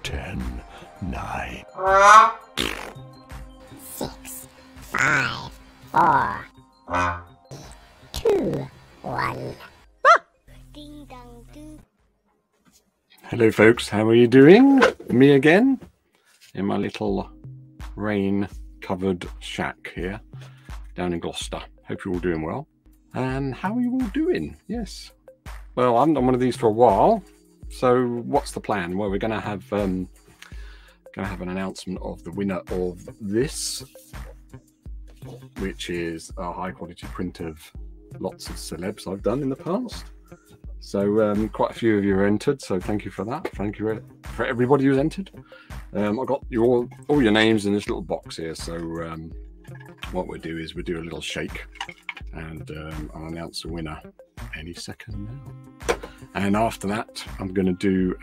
10, 9, 6, 5, 4, 2, 1. Ding dong doo. Hello folks, how are you doing? Me again in my little rain covered shack here down in Gloucester. Hope you're all doing well. And how are you all doing? Yes. Well, I haven't done one of these for a while. So what's the plan? Well, we're going to have an announcement of the winner of this, which is a high quality print of lots of celebs I've done in the past. So quite a few of you are entered, so thank you for that. Thank you for everybody who's entered. I've got all your names in this little box here, so what we'll do is we'll do a little shake and I'll announce the winner any second now. And after that, I'm going to do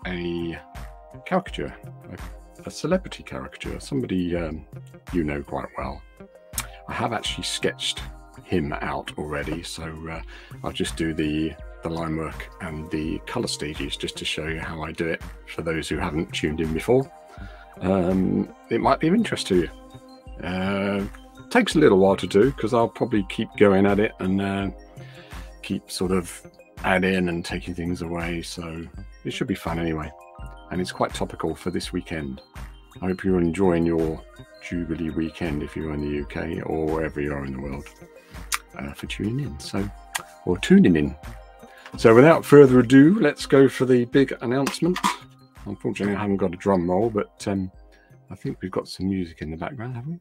a caricature, a celebrity caricature, somebody you know quite well. I have actually sketched him out already, so I'll just do the line work and the color stages just to show you how I do it for those who haven't tuned in before. It might be of interest to you. Takes a little while to do because I'll probably keep going at it and keep sort of adding and taking things away, so it should be fun anyway, and it's quite topical for this weekend. I hope you're enjoying your Jubilee weekend if you're in the UK or wherever you are in the world. For tuning in, or tuning in. So without further ado, let's go for the big announcement. Unfortunately, I haven't got a drum roll, but I think we've got some music in the background, have we?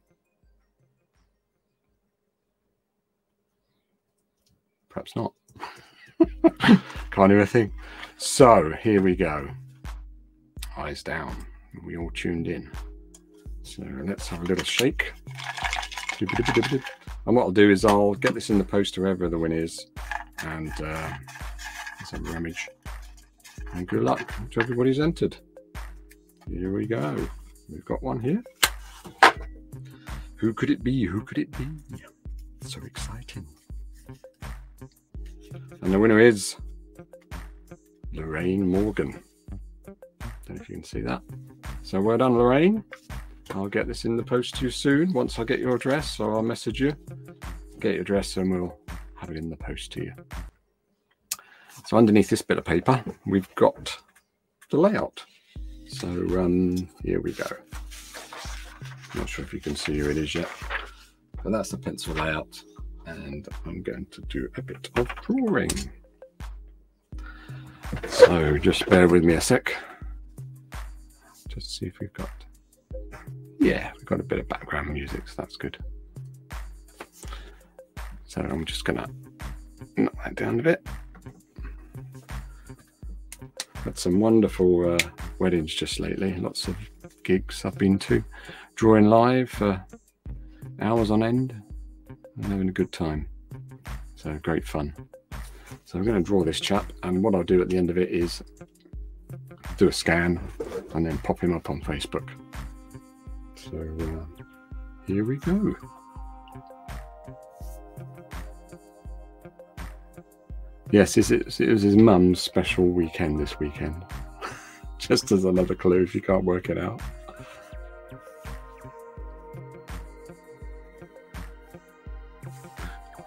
Perhaps not. Can't hear a thing. So here we go. Eyes down. We all tuned in. So let's have a little shake. And what I'll do is I'll get this in the post to wherever the win is, and let's have a rummage. And good luck to everybody who's entered. Here we go. We've got one here. Who could it be? Who could it be? So exciting. And the winner is Lorraine Morgan. Don't know if you can see that. So well done, Lorraine. I'll get this in the post to you soon once I get your address, or I'll message you. Get your address and we'll have it in the post to you. So underneath this bit of paper, we've got the layout. So here we go. Not sure if you can see who it is yet, but that's the pencil layout. And I'm going to do a bit of drawing. So just bear with me a sec. Just see if we've got... Yeah, we've got a bit of background music, so that's good. So I'm just going to knock that down a bit. Had some wonderful weddings just lately. Lots of gigs I've been to. Drawing live for hours on end and having a good time. So great fun. So I'm going to draw this chap, and what I'll do at the end of it is do a scan and then pop him up on Facebook. So here we go. Yes, it was his mum's special weekend this weekend. Just as another clue if you can't work it out.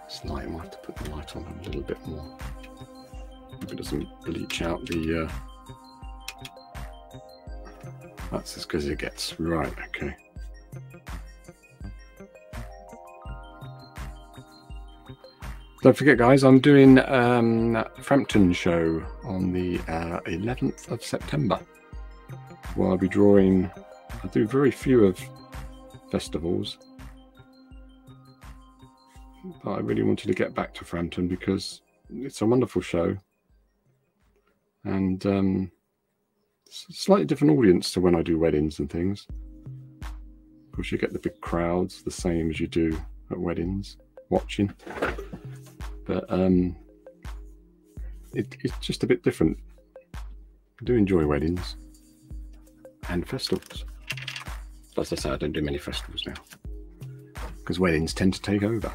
This light, I might have to put the light on a little bit more. If it doesn't bleach out the... That's just because it gets... Right, okay. Don't forget, guys, I'm doing Frampton show on the 11th of September. Well, I'll be drawing... I do very few of festivals. But I really wanted to get back to Frampton because it's a wonderful show. And it's a slightly different audience to when I do weddings and things. Of course, you get the big crowds, the same as you do at weddings, watching. But it's just a bit different. I do enjoy weddings and festivals. As I say, I don't do many festivals now because weddings tend to take over.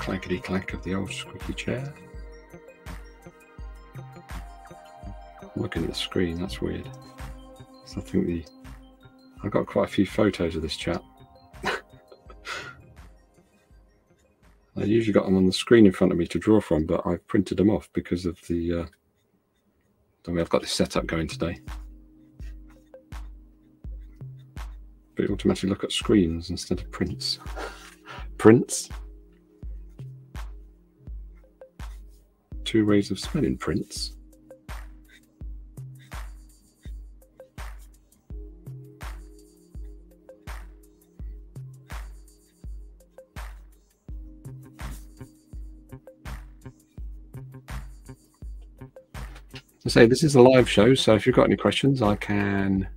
clankety clank of the old squeaky chair. I'm looking at the screen, that's weird. So I think I've got quite a few photos of this chap. I usually got them on the screen in front of me to draw from, but I've printed them off because of the way I've got this setup going today. But it automatically look at screens instead of prints. Prints. 2 ways of spelling prints. I say this is a live show, so if you've got any questions, I can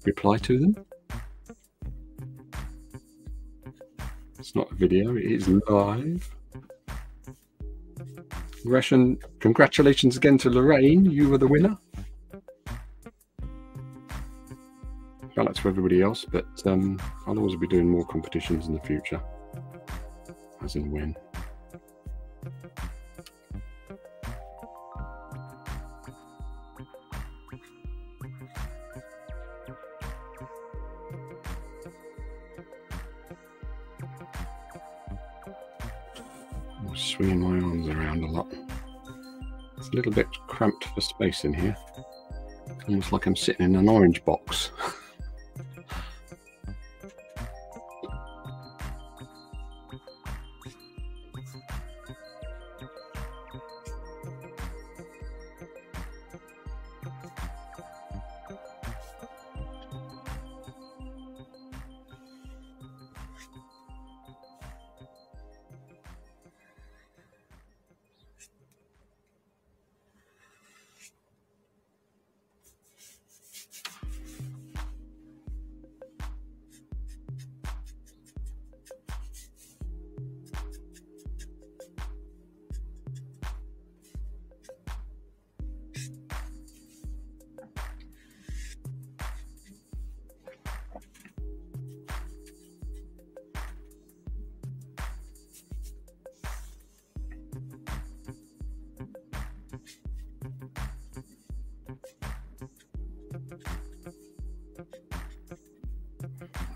reply to them. It's not a video, it is live. Congratulations again to Lorraine, you were the winner. Shout out to everybody else, but I'll always be doing more competitions in the future, as in when. Swinging my arms around a lot. It's a little bit cramped for space in here. Almost like I'm sitting in an orange box.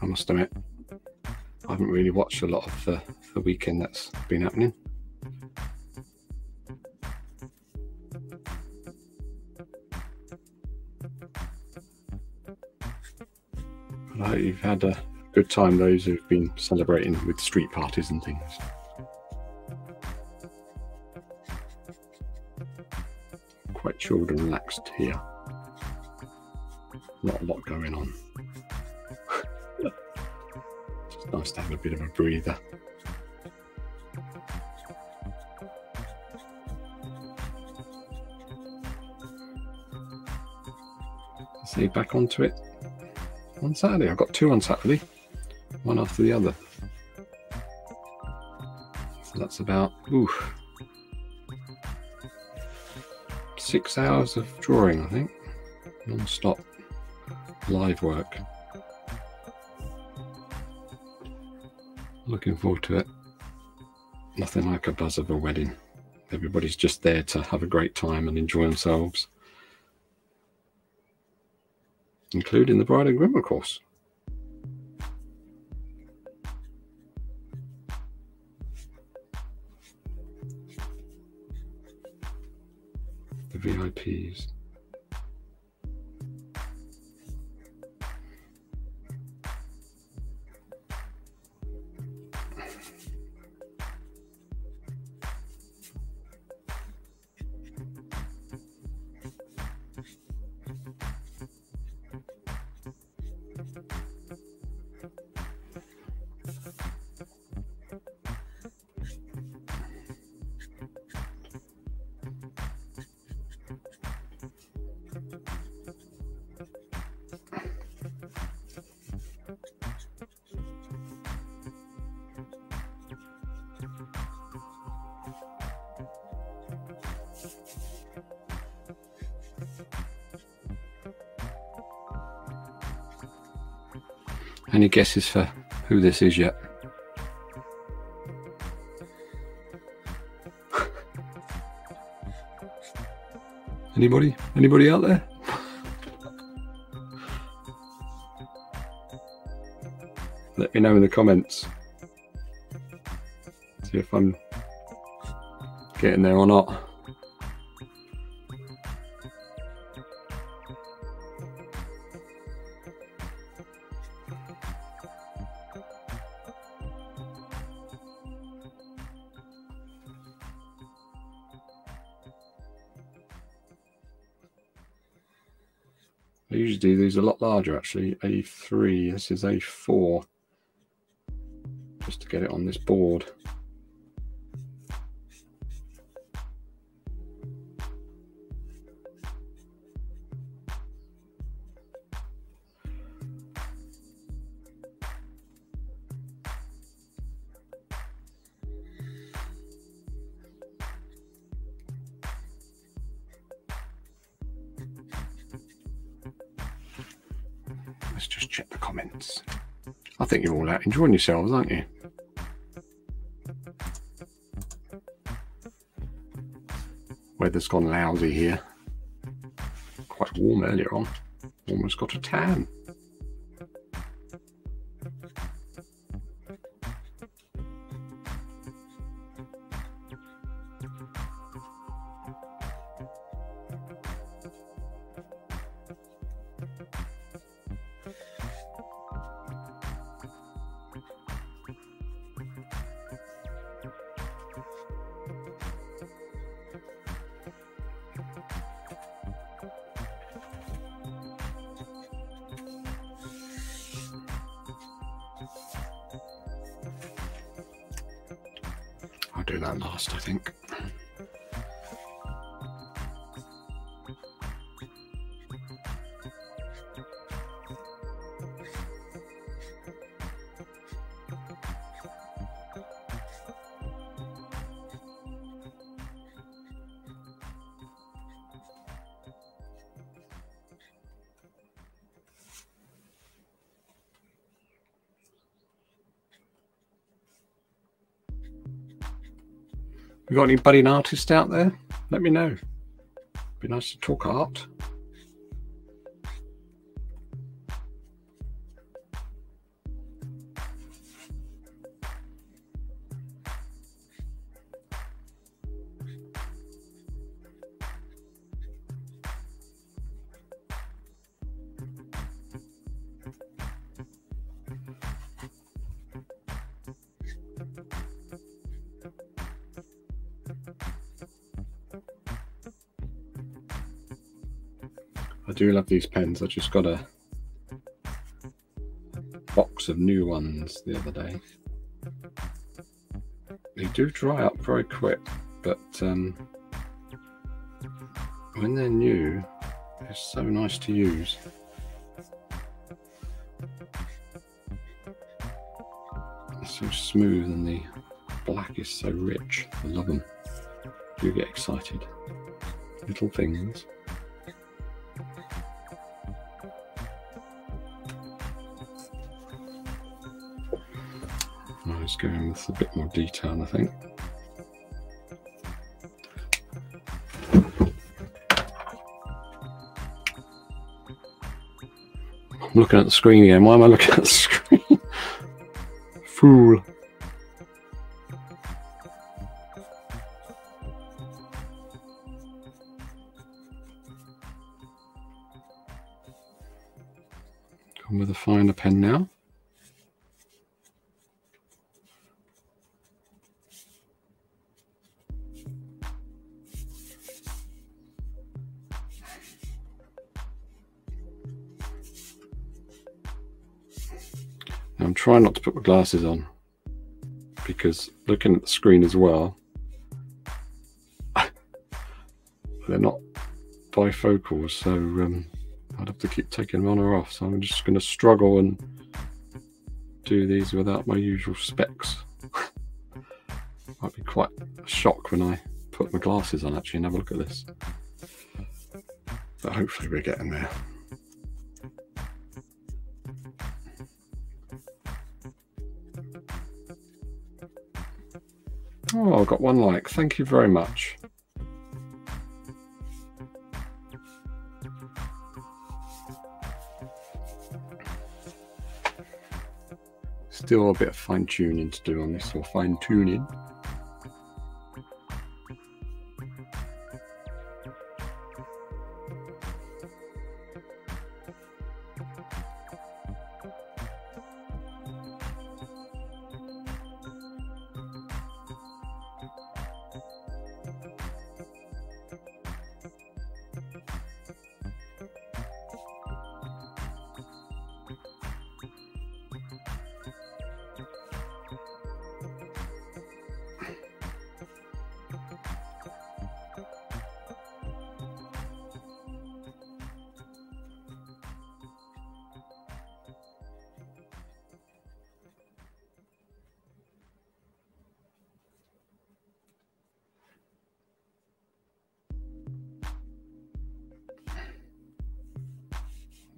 I must admit, I haven't really watched a lot of the weekend that's been happening. But I hope you've had a good time, those who've been celebrating with street parties and things. Quite chilled and relaxed here. Not a lot going on. Just nice to have a bit of a breather. See, back onto it on Saturday. I've got 2 on Saturday, one after the other. So that's about 6 hours of drawing, I think, non-stop live work. Looking forward to it. Nothing like a buzz of a wedding. Everybody's just there to have a great time and enjoy themselves, including the bride and groom, of course. The VIPs. Any guesses for who this is yet? Anybody? Anybody out there? Let me know in the comments. See if I'm getting there or not. I usually do these a lot larger actually, A3, this is A4, just to get it on this board. Let's just check the comments. I think you're all out enjoying yourselves, aren't you? Weather's gone lousy here. Quite warm earlier on. Almost got a tan. I'll do that last, I think. You got any budding artists out there? Let me know. Be nice to talk art. I do love these pens. I just got a box of new ones the other day. They do dry up very quick, but when they're new, they're so nice to use. They're so smooth and the black is so rich. I love them. Do get excited. Little things. Let's go in with a bit more detail, I think. I'm looking at the screen again. Why am I looking at the screen? Fool. Come with a finer pen now. I'm trying not to put my glasses on because looking at the screen as well, they're not bifocals, so I'd have to keep taking them on or off. So I'm just going to struggle and do these without my usual specs. Might be quite a shock when I put my glasses on actually and have a look at this. But hopefully we're getting there. Oh, I've got one like. Thank you very much. Still a bit of fine tuning to do on this, or fine tuning.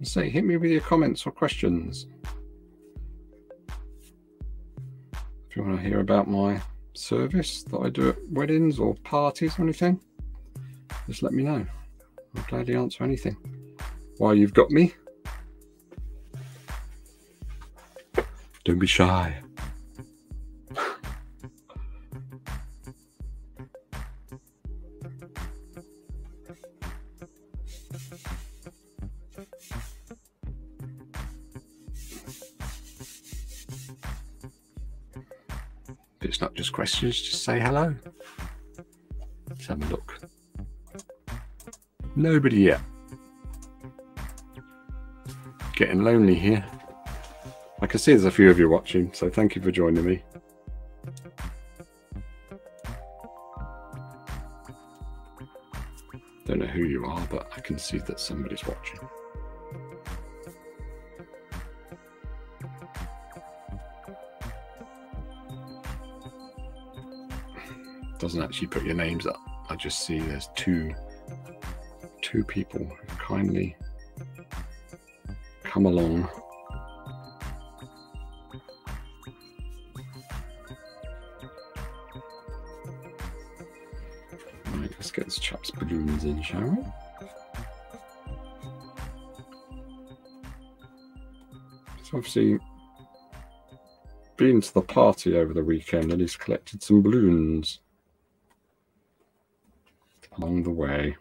Say, hit me with your comments or questions. If you want to hear about my service that I do at weddings or parties or anything, just let me know. I'll gladly answer anything. While you've got me, don't be shy. It's not just questions, just say hello. Let's have a look. Nobody yet. Getting lonely here. I can see there's a few of you watching, so thank you for joining me. Don't know who you are, but I can see that somebody's watching. Doesn't actually put your names up. I just see there's two people who kindly come along. Right, let's get this chap's balloons in, shall we? So obviously been to the party over the weekend and he's collected some balloons along the way.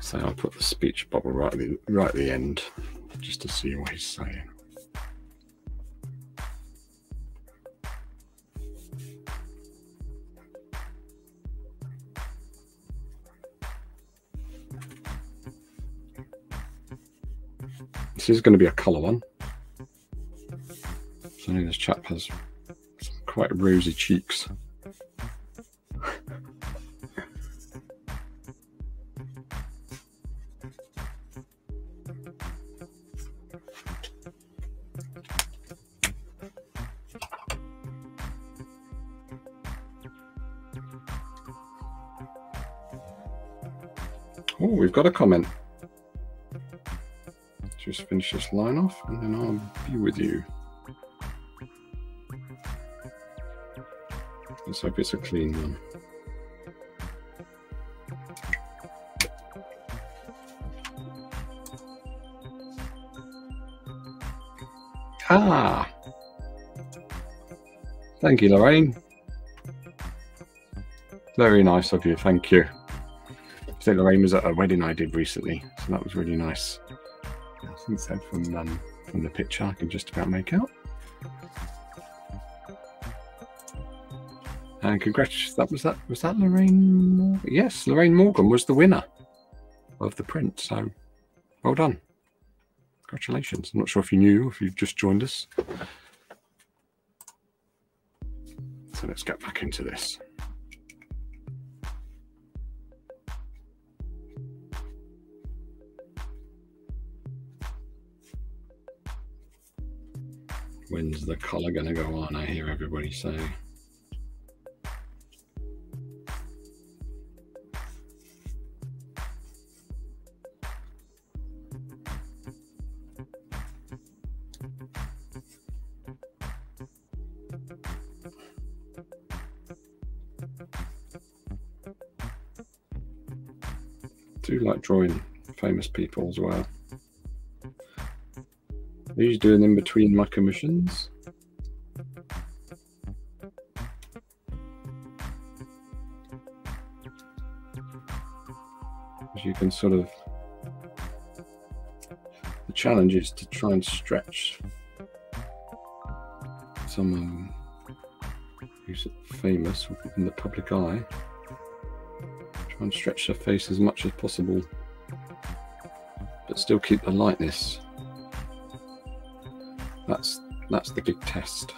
So I'll put the speech bubble right at the end, just to see what he's saying. This is going to be a colour one. So I know this chap has some quite rosy cheeks. Oh, we've got a comment. Just finish this line off and then I'll be with you. Let's hope it's a clean one. Ah! Thank you, Lorraine. Very nice of you, thank you. I think Lorraine was at a wedding I did recently, so that was really nice. I think so from the picture I can just about make out. And congratulations, was that Lorraine? Yes, Lorraine Morgan was the winner of the print, so well done. Congratulations. I'm not sure if you knew, if you've just joined us. So let's get back into this. When's the colour going to go on? I hear everybody say. do like drawing famous people as well. I usually doing in between my commissions. As you can sort of, the challenge is to try and stretch someone who's famous in the public eye. Try and stretch their face as much as possible, but still keep the lightness. That's the big test.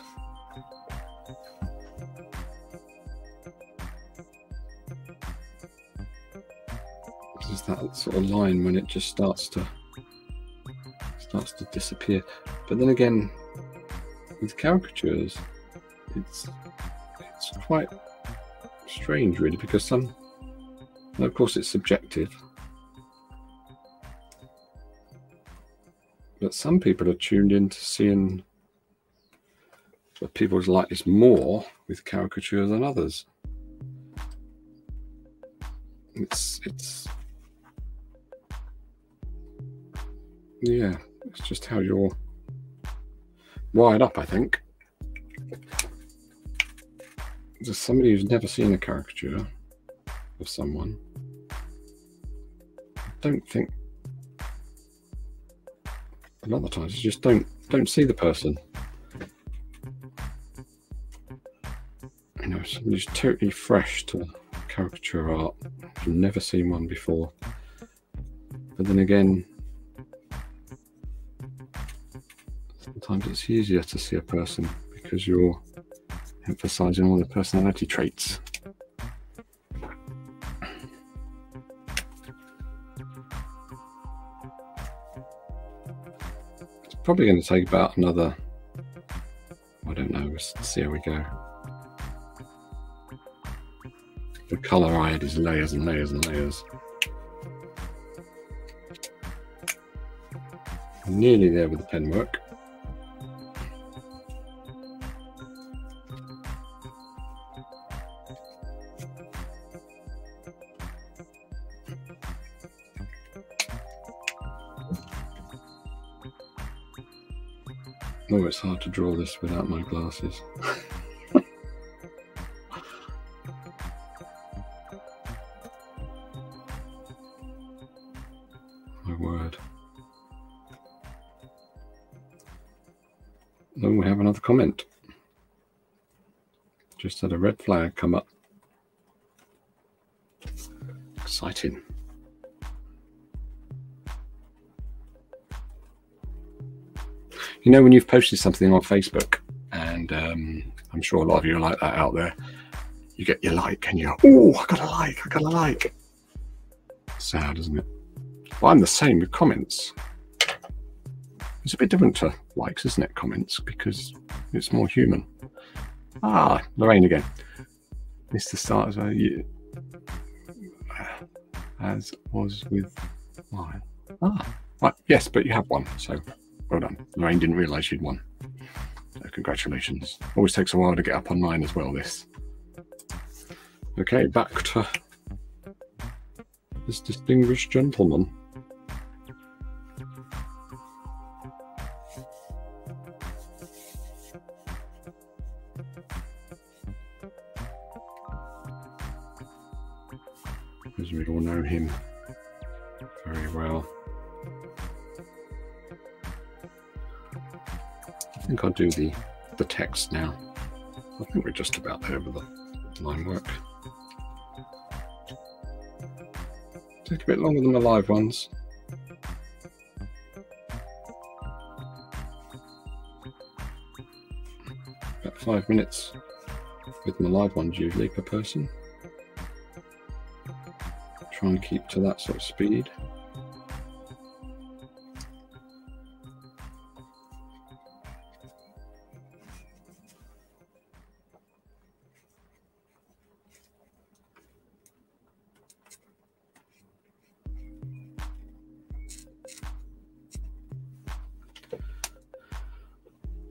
This is that sort of line when it just starts to disappear. But then again, with caricatures, it's quite strange, really, because some, and of course, it's subjective. But some people are tuned in to seeing that people's like this more with caricatures than others. It's yeah, it's just how you're wired up, I think. There's somebody who's never seen a caricature of someone. I don't think. A lot of times you just don't see the person. You know, somebody's totally fresh to caricature art. I've never seen one before. But then again, sometimes it's easier to see a person because you're emphasizing all the personality traits. Probably going to take about another, I don't know, let's see how we go. The colour I had is layers and layers and layers. I'm nearly there with the pen work. Oh, it's hard to draw this without my glasses. My word. Then we have another comment. Just had a red flag come up. Exciting. You know, when you've posted something on Facebook, and I'm sure a lot of you are like that out there, you get your like and you go, oh, I got a like, I got a like. Sad, isn't it? Well, I'm the same with comments. It's a bit different to likes, isn't it, comments, because it's more human. Ah, Lorraine again. Missed the start as was with mine. Ah, right, yes, but you have one, so well done. Lorraine didn't realise she'd won. So congratulations. Always takes a while to get up online as well, this. Okay, back to this distinguished gentleman. As we all know him very well. I think I'll do the text now. I think we're just about there with the line work. Take a bit longer than the live ones. About 5 minutes with my live ones usually per person. Try and keep to that sort of speed.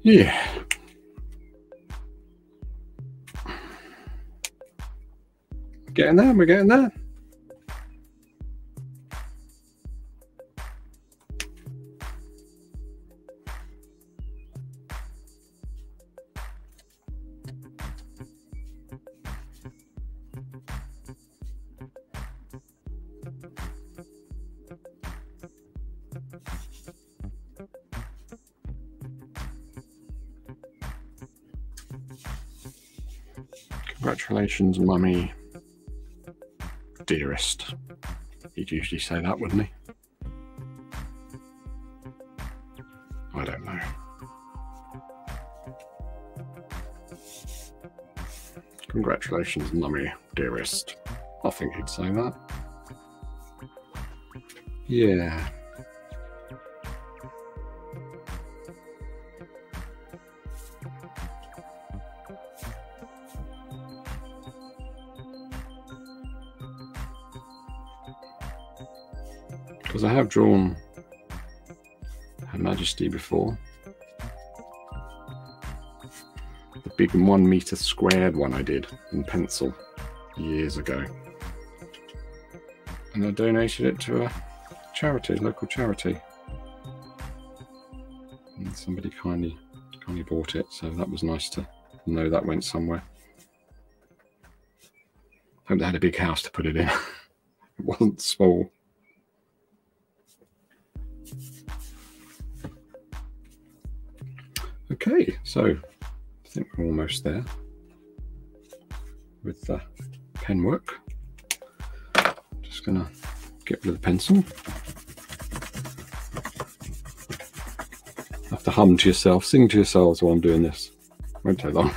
Yeah. Getting there, we're getting there. Congratulations, Mummy. Dearest. He'd usually say that, wouldn't he? I don't know. Congratulations, Mummy, dearest. I think he'd say that. Yeah. Because I have drawn Her Majesty before. The big 1 meter squared one I did in pencil years ago. And I donated it to a charity, local charity. And somebody kindly bought it, so that was nice to know that went somewhere. Hope they had a big house to put it in. It wasn't small. Okay, so I think we're almost there with the pen work. Just gonna get rid of the pencil. Have to hum to yourself, sing to yourselves while I'm doing this. Won't take long.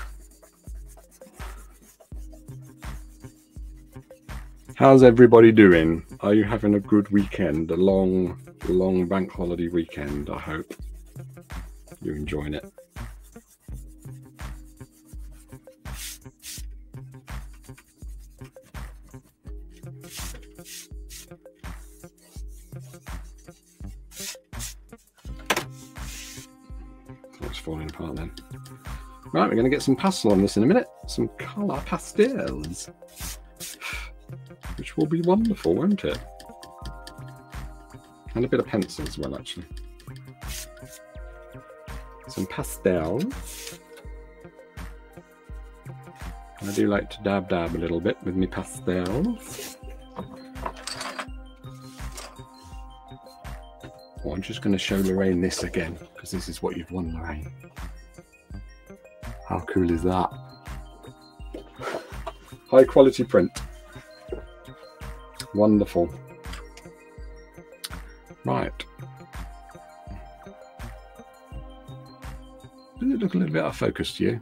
How's everybody doing? Are you having a good weekend? A long bank holiday weekend, I hope. You're enjoying it. It's falling apart then. Right, we're going to get some pastel on this in a minute. Some colour pastels. Which will be wonderful, won't it? And a bit of pencil as well, actually. Some pastels. I do like to dab a little bit with my pastels. Oh, I'm just going to show Lorraine this again, because this is what you've won, Lorraine. How cool is that? High quality print. Wonderful. Right. Does it look a little bit out of focus to you?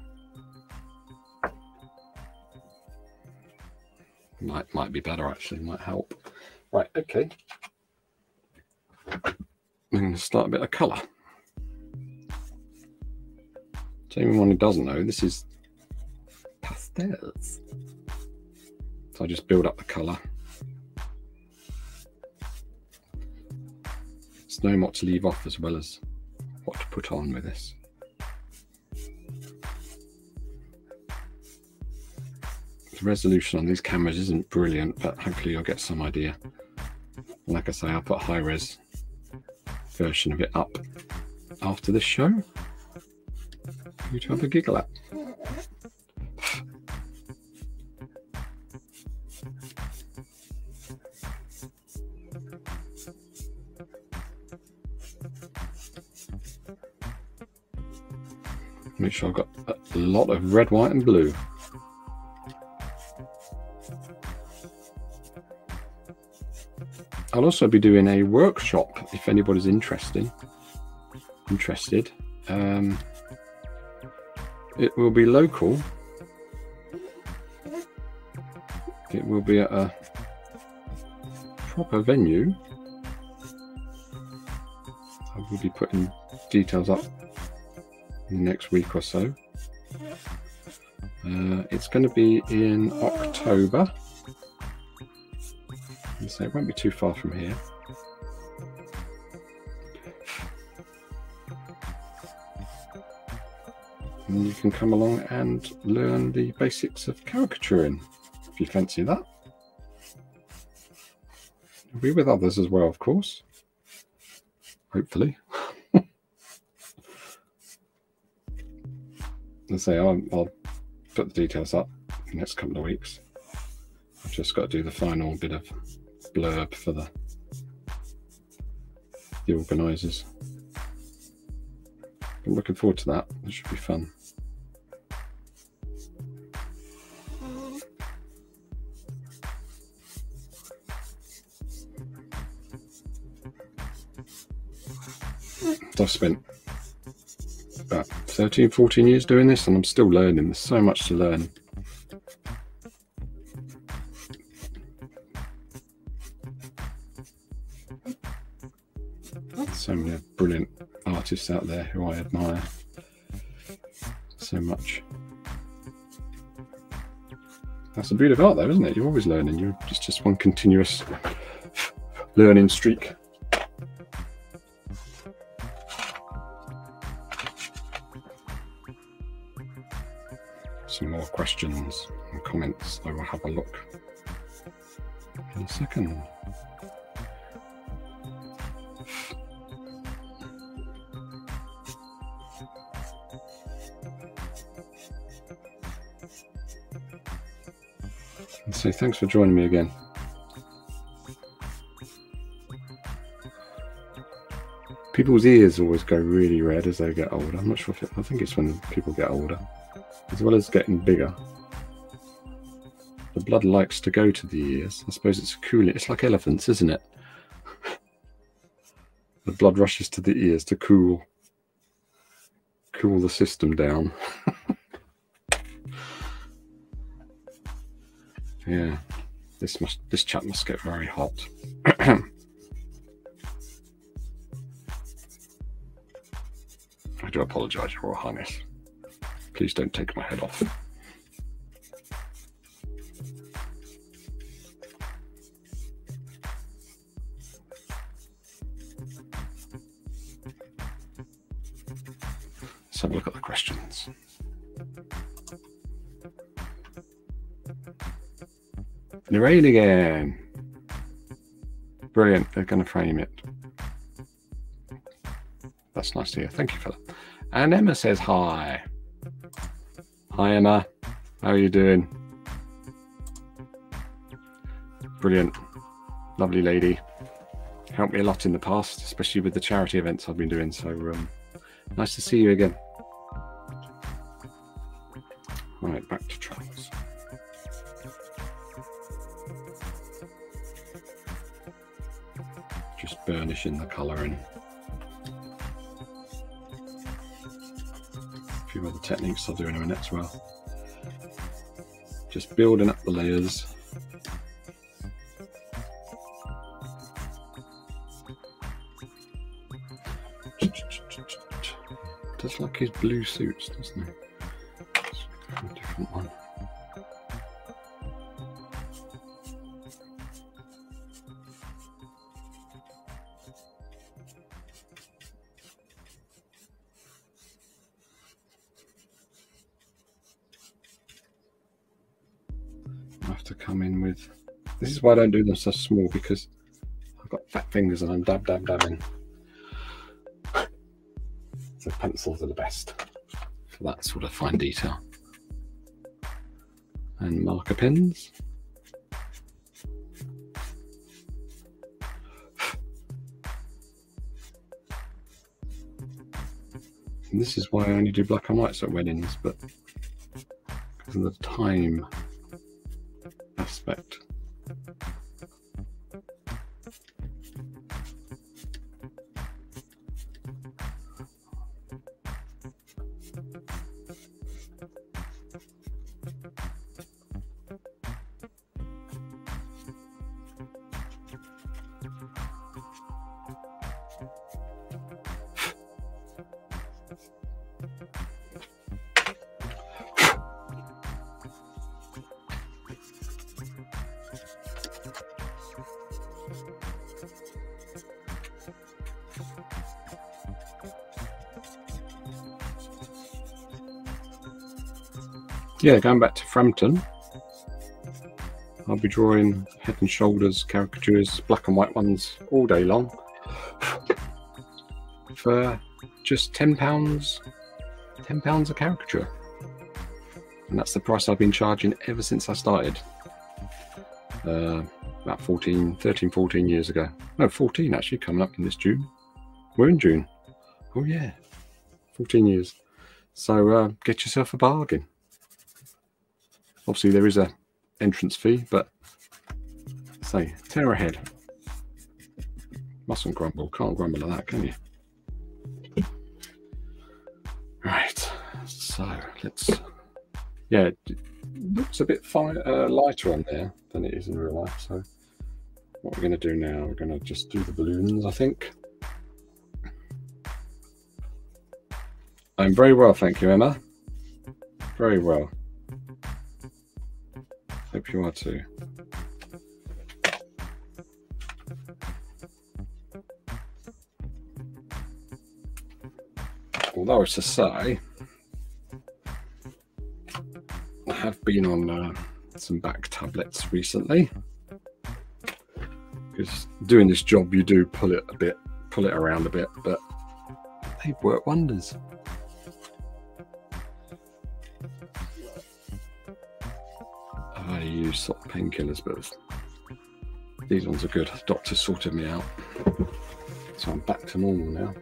Might be better actually, might help. Right, okay. I'm going to start a bit of colour. To anyone who doesn't know, this is pastels. So I just build up the colour. Just know what to leave off as well as what to put on with this. The resolution on these cameras isn't brilliant, but hopefully you'll get some idea. And like I say, I'll put a high-res version of it up after this show for you to have a giggle at. Make sure I've got a lot of red, white and blue. I'll also be doing a workshop if anybody's interested. It will be local. It will be at a proper venue. I will be putting details up in the next week or so. It's going to be in October. So it won't be too far from here. And you can come along and learn the basics of caricaturing if you fancy that. You'll be with others as well, of course. Hopefully. Let's say I'll put the details up in the next couple of weeks. I've just got to do the final bit of blurb for the organisers. I'm looking forward to that. It should be fun. I've spent about 13, 14 years doing this, and I'm still learning. There's so much to learn. So many brilliant artists out there who I admire so much. That's the beauty of art though, isn't it? You're always learning. It's just one continuous learning streak. Some more questions and comments. I will have a look in a second. And so thanks for joining me again. People's ears always go really red as they get older. I'm not sure if I think it's when people get older, as well as getting bigger. The blood likes to go to the ears. I suppose it's cooling. It's like elephants, isn't it? The blood rushes to the ears to cool the system down. Yeah, this chat must get very hot. I do apologise, Your Royal Highness. Please don't take my head off. Let's have a look at the questions. Lorraine again. Brilliant. They're going to frame it. That's nice to hear. Thank you for that. And Emma says hi. Hi, Emma. How are you doing? Brilliant. Lovely lady. Helped me a lot in the past, especially with the charity events I've been doing. So nice to see you again. Right, back to Charles. Just burnishing the colouring. A few other techniques I'll do in a minute as well. Just building up the layers. Does like his blue suits, doesn't he? It's a different one. I have to come in with. This is why I don't do them so small, because I've got fat fingers and I'm dabbing. So pencils are the best for that sort of fine detail. And marker pens. And this is why I only do black and whites at weddings, but because of the time aspect. Yeah, going back to Frampton, I'll be drawing head and shoulders caricatures, black and white ones, all day long for just £10 a caricature. And that's the price I've been charging ever since I started. About 13, 14 years ago. No, 14 actually, coming up in this June. We're in June. Oh yeah, 14 years. So get yourself a bargain. Obviously there is a entrance fee, but say, tear ahead. Mustn't grumble. Can't grumble at that, can you? Right, so let's, yeah, it looks a bit lighter on there than it is in real life. So what we're going to do now, we're going to just do the balloons, I think. I'm very well, thank you, Emma. Very well. Hope you are too. Although it's to say, I have been on some back tablets recently, because doing this job you do pull it around a bit, but they work wonders. I use sort of painkillers, but these ones are good. The doctor sorted me out, so I'm back to normal now.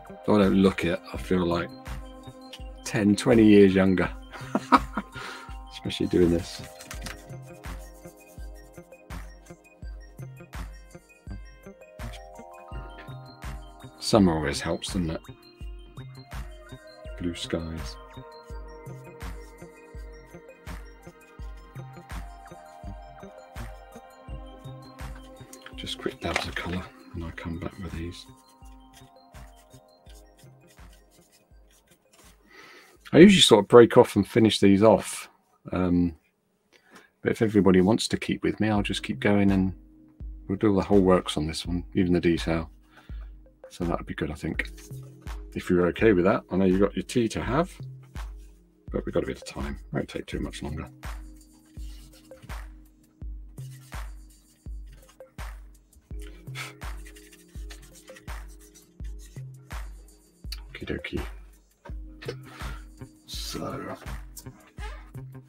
If I don't look it, I feel like 10, 20 years younger, especially doing this. Summer always helps, doesn't it? Blue skies. Just quick dabs of colour and I come back with these. I usually sort of break off and finish these off, but if everybody wants to keep with me, I'll just keep going and we'll do all the whole works on this one, even the detail. So that would be good, I think, if you're okay with that. I know you've got your tea to have, but we've got a bit of time. Won't take too much longer. Okie dokie. So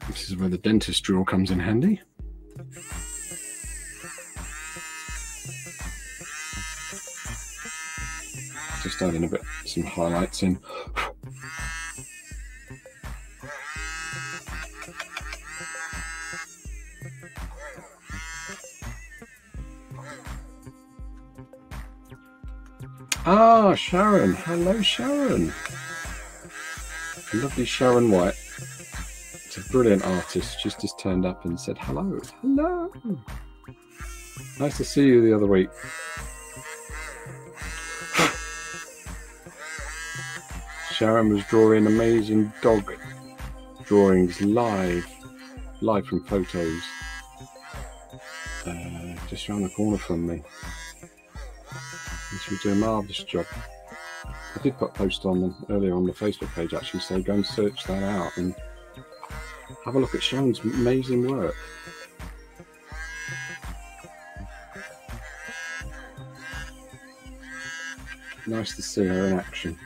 this is where the dentist drill comes in handy. Just adding a bit, some highlights in. Ah, Sharon. Hello, Sharon. Lovely Sharon White. It's a brilliant artist. She's just turned up and said hello. Hello. Nice to see you the other week. Sharon was drawing amazing dog drawings live from photos. Just around the corner from me. And she was doing a marvellous job. I did put a post on them earlier on the Facebook page actually, so go and search that out and have a look at Sharon's amazing work. Nice to see her in action.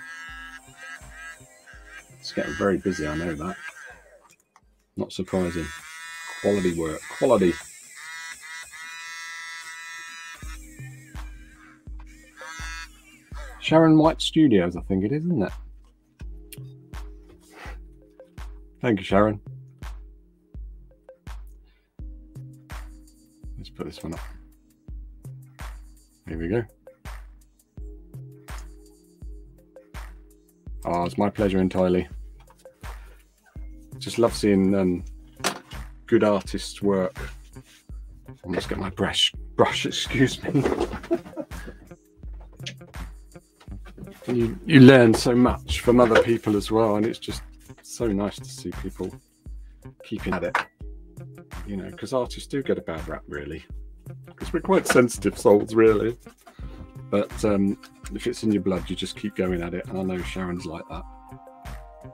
It's getting very busy, I know that. Not surprising. Quality work, quality. Sharon White Studios, I think it is, isn't it? Thank you, Sharon. Let's put this one up. Here we go. Oh, it's my pleasure entirely. Just love seeing good artists work. I must get my brush, excuse me. You learn so much from other people as well, and it's just so nice to see people keeping at it. You know, because artists do get a bad rap, really, because we're quite sensitive souls, really. But if it's in your blood, you just keep going at it, and I know Sharon's like that.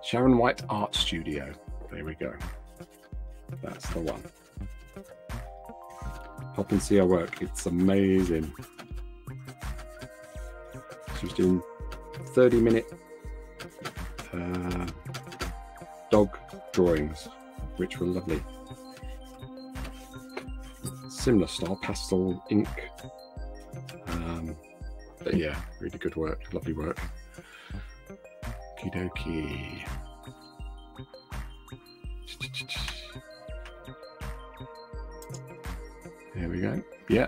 Sharon White Art Studio. There we go. That's the one. Pop and see her work. It's amazing. She's doing 30-minute dog drawings, which were lovely. Similar style, pastel ink. But yeah, really good work, lovely work. Okie dokie. There we go. Yeah,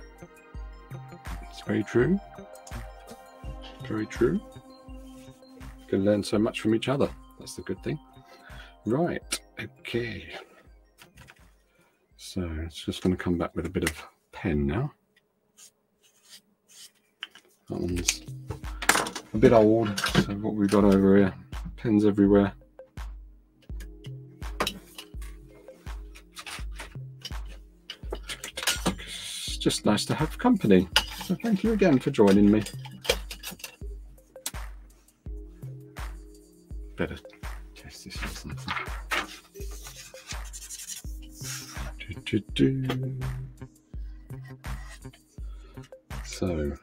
it's very true. Very true. You can learn so much from each other. That's the good thing. Right, okay. So it's just going to come back with a bit of pen now. That one's a bit old, so what we've got over here, pens everywhere. It's just nice to have company. So thank you again for joining me. Better test this or something. So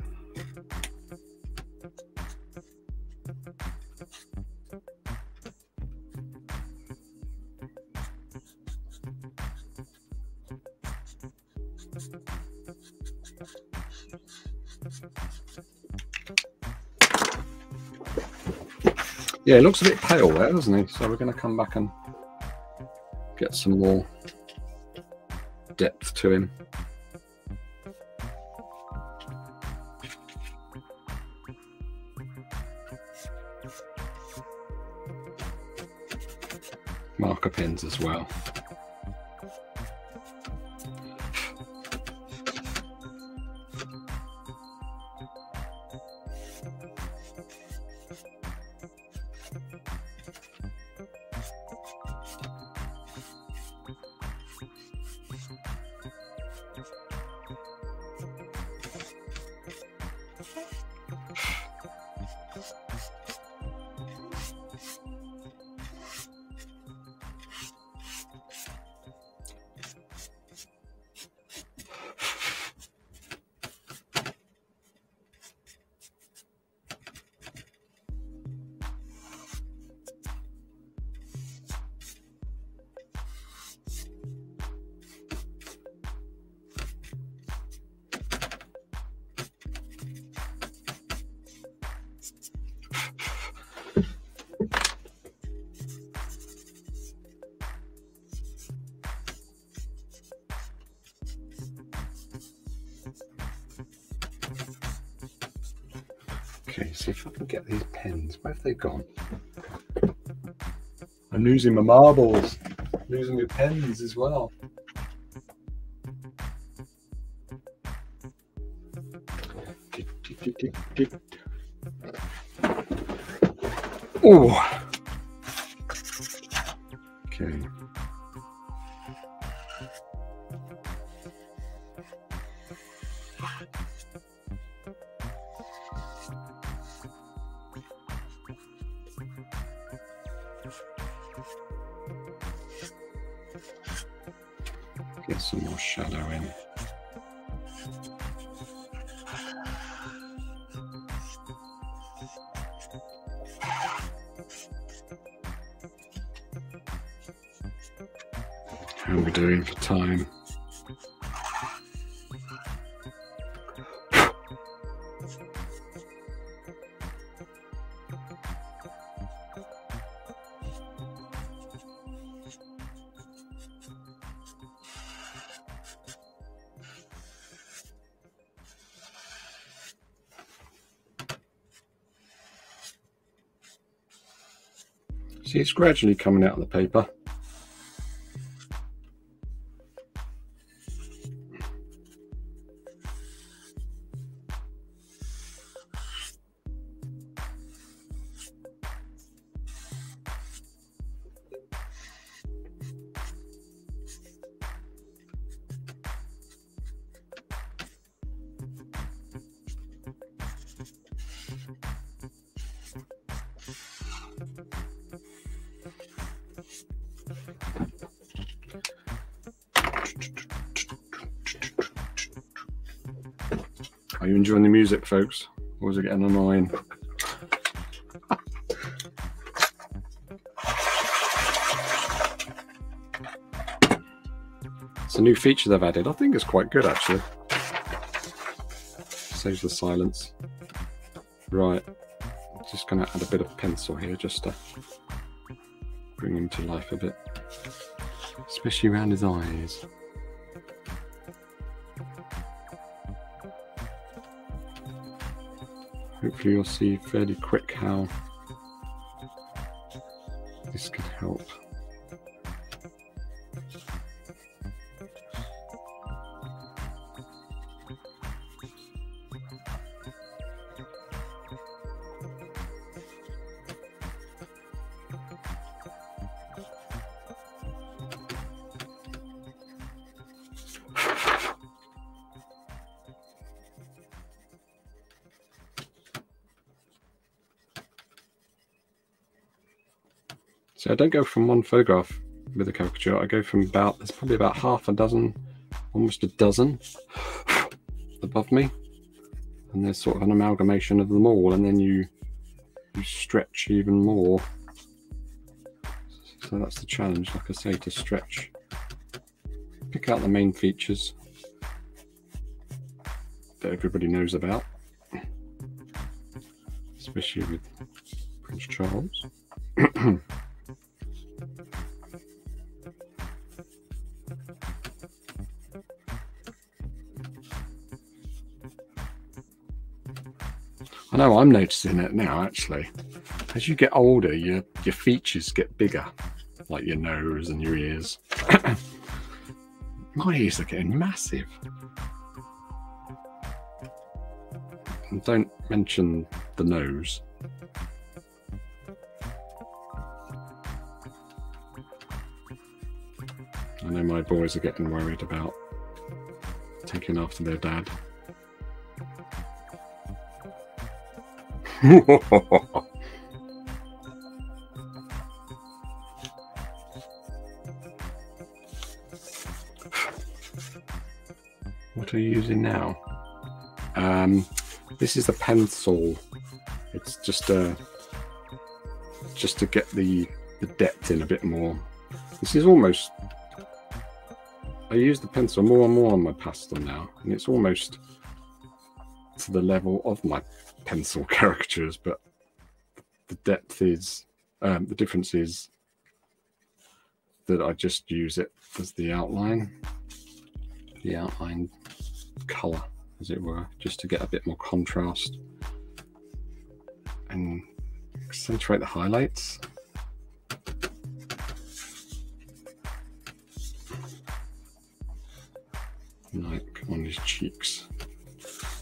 yeah, it looks a bit pale there, doesn't he? So we're going to come back and get some more depth to him. Marker pens as well. Okay, see if I can get these pens. Where have they gone? I'm losing my marbles. I'm losing my pens as well. Oh. Okay. Get some more shadow in. How are we doing for time? See, it's gradually coming out of the paper. Are you enjoying the music, folks? Or is it getting annoying? It's a new feature they've added. I think it's quite good, actually. Saves the silence. Right. I'm just going to add a bit of pencil here just to bring him to life a bit. Especially around his eyes. hopefully you'll see fairly quick how this could help. So I don't go from one photograph with a caricature. I go from there's probably about half a dozen, almost a dozen above me. And there's sort of an amalgamation of them all, and then you stretch even more. So that's the challenge, like I say, to stretch. Pick out the main features that everybody knows about, especially with Prince Charles. I know I'm noticing it now, actually. As you get older, your features get bigger, like your nose and your ears. My ears are getting massive. And don't mention the nose. I know my boys are getting worried about taking after their dad. What are you using now? This is a pencil. It's just to get the depth in a bit more. This is almost, I use the pencil more and more on my pastel now, and it's almost to the level of my pencil caricatures, but the depth is, the difference is that I just use it as the outline colour, as it were, just to get a bit more contrast and accentuate the highlights. Like on his cheeks.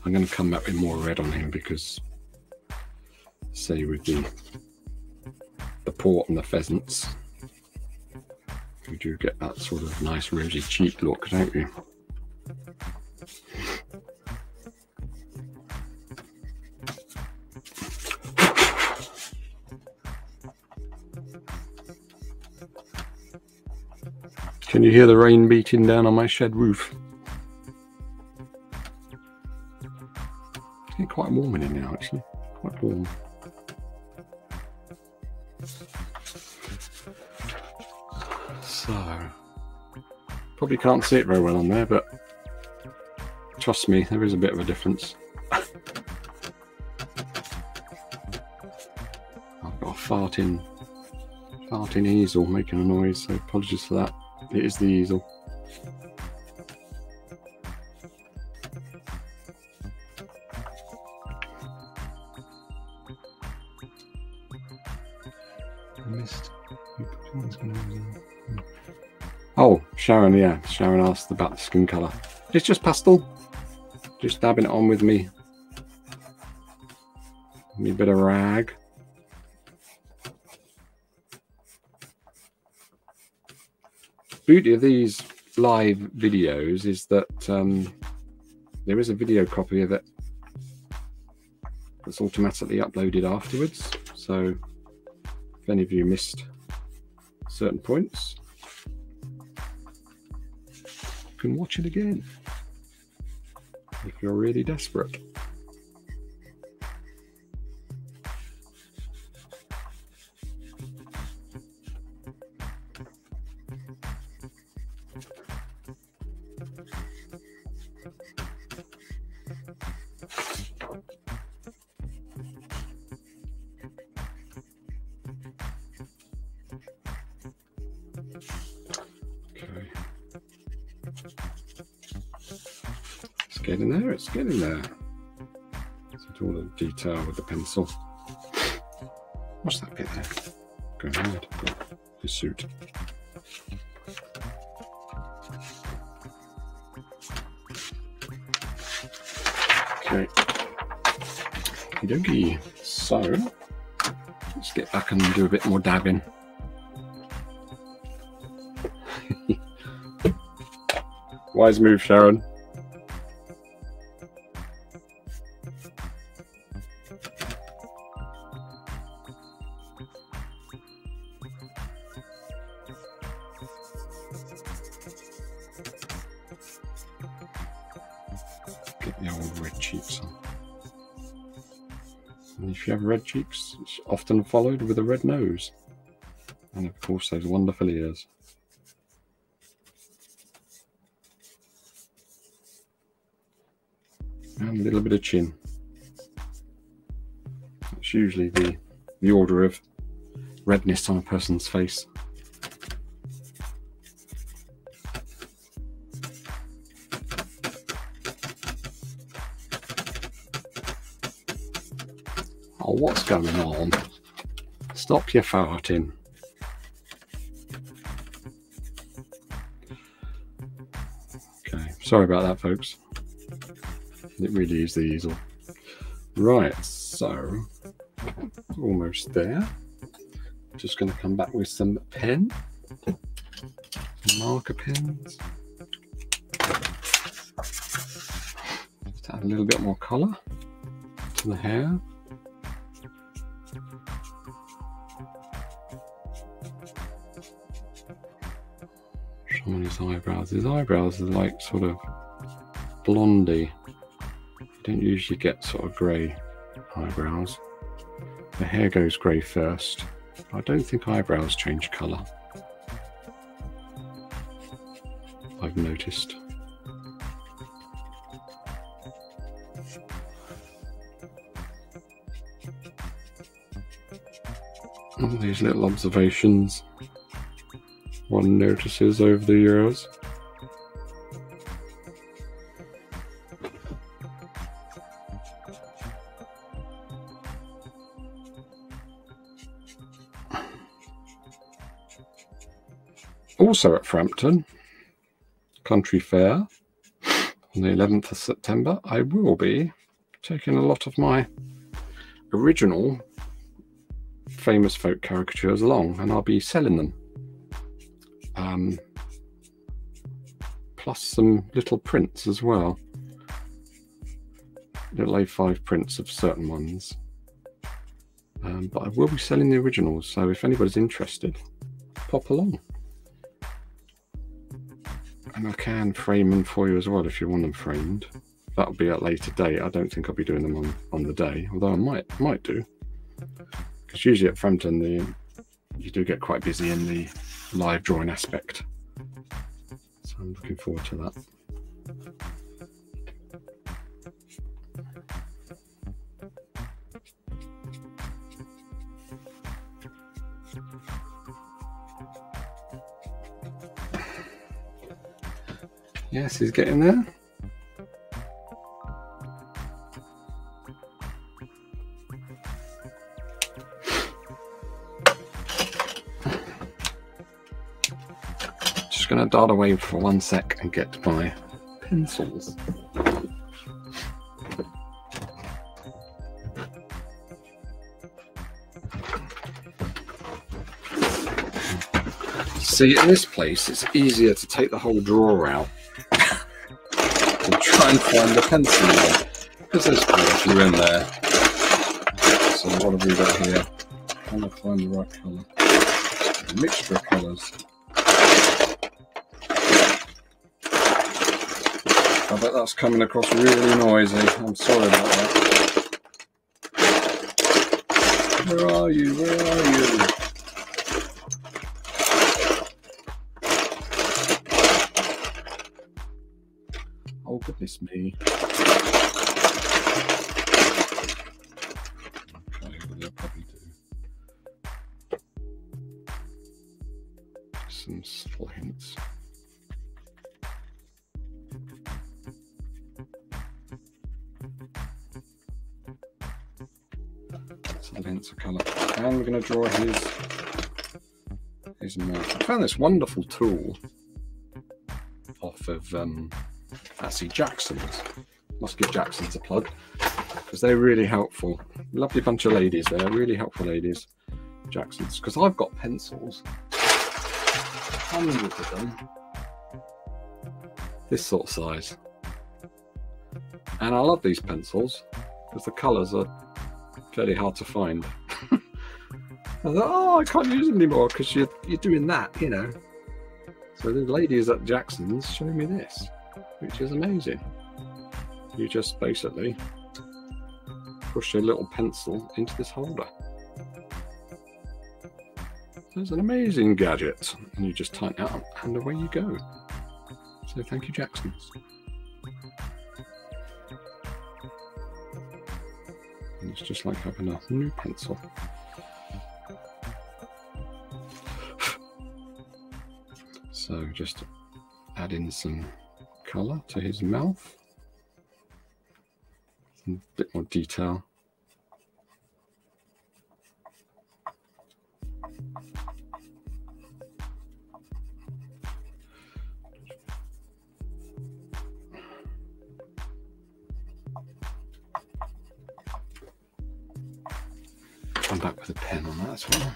I'm going to come back with more red on him because, say, with the port and the pheasants, you do get that sort of nice rosy cheek look, don't you? Can you hear the rain beating down on my shed roof? It's getting quite warm in here now, actually. Quite warm. So, probably can't see it very well on there, but trust me, there is a bit of a difference. I've got a farting easel making a noise, so apologies for that. It is the easel. I missed. Oh, Sharon, yeah. Sharon asked about the skin colour. It's just pastel. Just dabbing it on with me. Me bit of rag. Beauty of these live videos is that there is a video copy of it that's automatically uploaded afterwards. So if any of you missed certain points, you can watch it again if you're really desperate. It's getting there, it's getting there. So all the detail with the pencil. What's that bit there? Go ahead. His suit. Okay. Okey-dokey. So let's get back and do a bit more dabbing. Wise move, Sharon. Get the old red cheeks on. And if you have red cheeks, it's often followed with a red nose. And of course those wonderful ears. And a little bit of chin. It's usually the order of redness on a person's face. Oh, what's going on? Stop your farting. Okay, sorry about that, folks. It really is the easel. Right, so almost there. Just going to come back with some pen, some marker pens. Just add a little bit more colour to the hair. Show on his eyebrows. His eyebrows are like sort of blondie. You don't usually get sort of grey eyebrows. The hair goes grey first. I don't think eyebrows change colour. I've noticed. All these little observations one notices over the years. Also at Frampton Country Fair on the 11th of September, I will be taking a lot of my original famous folk caricatures along, and I'll be selling them. Plus some little prints as well. Little A5 prints of certain ones. But I will be selling the originals, so if anybody's interested, pop along. And I can frame them for you as well if you want them framed. That'll be at a later date. I don't think I'll be doing them on the day, although I might do. Because usually at Frampton you do get quite busy in the live drawing aspect. So I'm looking forward to that. Yes, he's getting there. Just going to dart away for 1 sec and get my pencils. See, in this place, it's easier to take the whole drawer out and try and find the pencil there, because there's quite a few in there. So what have we got here? Trying to find the right colour. A mixture of colours. I bet that's coming across really noisy. I'm sorry about that. Where are you? Where are you? Oh, goodness me. Okay, well, they'll probably do some subtle hints. So the pencil colour. And we're going to draw his mouth. I found this wonderful tool off of actually Jackson's. Must give Jackson's a plug, because they're really helpful. Lovely bunch of ladies there, really helpful ladies. Jackson's, because I've got pencils, hundreds of them, this sort of size, and I love these pencils because the colours are fairly hard to find. I thought, oh, I can't use them anymore because you're doing that, you know. So the ladies at Jackson's showed me this, which is amazing. You just basically push a little pencil into this holder. So it's an amazing gadget, and you just tighten it up and away you go. So thank you, Jackson's. And it's just like having a new pencil. So just add in some colour to his mouth. A bit more detail. Come back with a pen on that as well.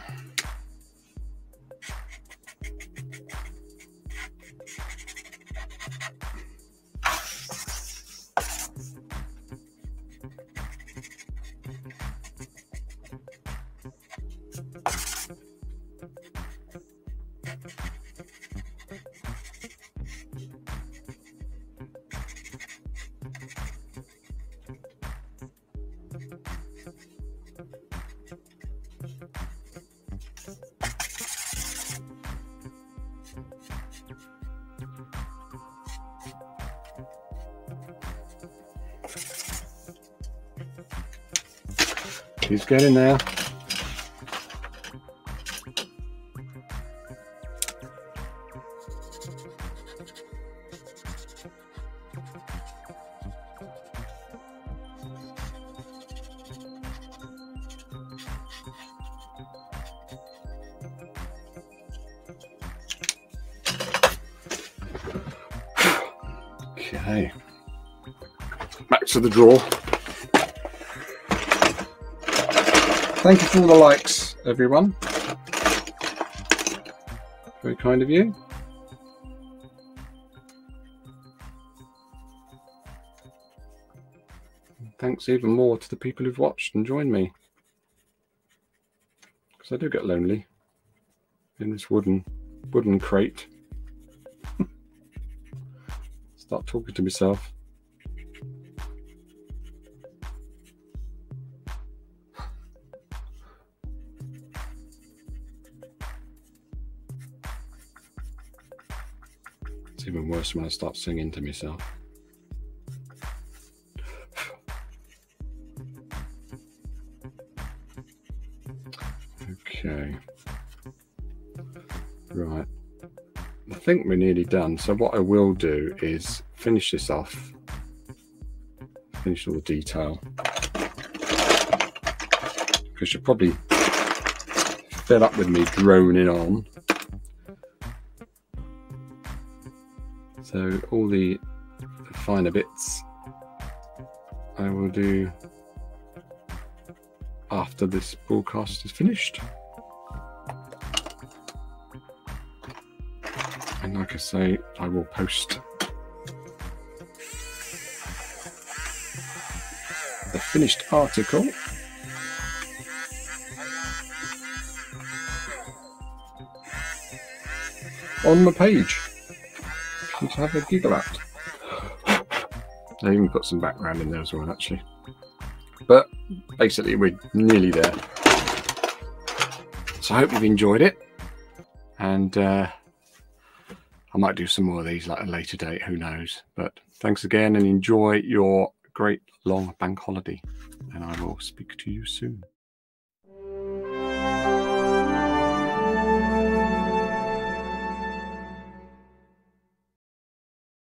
He's getting there. Okay, back to the draw. Thank you for all the likes, everyone. Very kind of you. And thanks even more to the people who've watched and joined me, because I do get lonely in this wooden crate. Start talking to myself. It's even worse when I start singing to myself. Okay. Right. I think we're nearly done. So what I will do is finish this off. Finish all the detail. Because you're probably fed up with me droning on. So all the finer bits I will do after this broadcast is finished. And like I say, I will post the finished article on the page. To have a giggle at. I even put some background in there as well, actually. But basically, we're nearly there. So I hope you've enjoyed it, and I might do some more of these at a later date. Who knows? But thanks again, and enjoy your great long bank holiday. And I will speak to you soon.